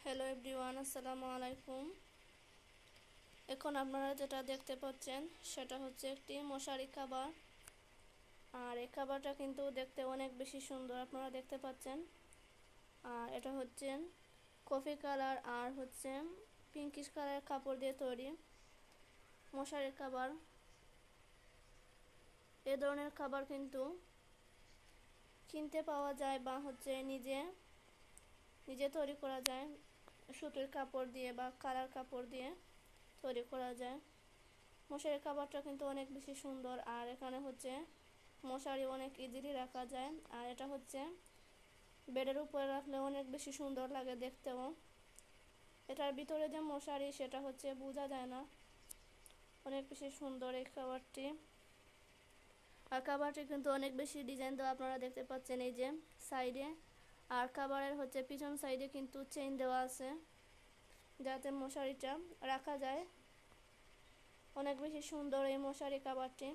Hello everyone, আসসালামু আলাইকুম। এখন আপনারা যেটা দেখতে পাচ্ছেন সেটা হচ্ছে একটি মশারি কাভার। আর এই কাভারটা কিন্তু দেখতে অনেক বেশি সুন্দর, আপনারা দেখতে পাচ্ছেন। আর এটা হচ্ছে কফি কালার আর হচ্ছে পিঙ্কিশ কালার কাপড় দিয়ে তৈরি মশারির কাভার। এ ধরনের কাভার কিন্তু কিনতে পাওয়া যায় বা হচ্ছে নিজে নিজে তৈরি করা যায়, সুতির কাপড় দিয়ে বা কালার কাপড় দিয়ে তৈরি করা যায়। মশারির কাভারটা কিন্তু অনেক বেশি সুন্দর। আর এখানে হচ্ছে মশারি অনেক ইজিলি রাখা যায়। আর এটা হচ্ছে বেডের উপরে রাখলে অনেক বেশি সুন্দর লাগে দেখতেও। এটার ভিতরে যে মশারি সেটা হচ্ছে বোঝা যায় না, অনেক বেশি সুন্দর এই কাভারটি। আর কাভারটি কিন্তু অনেক বেশি ডিজাইন দেওয়া, আপনারা দেখতে পাচ্ছেন এই যে সাইডে। আর কাভারের হচ্ছে পিছন সাইডে কিন্তু চেইন দেওয়া আছে যাতে মশারিটা রাখা যায়। অনেক বেশি সুন্দর এই মশারি কাভারটি।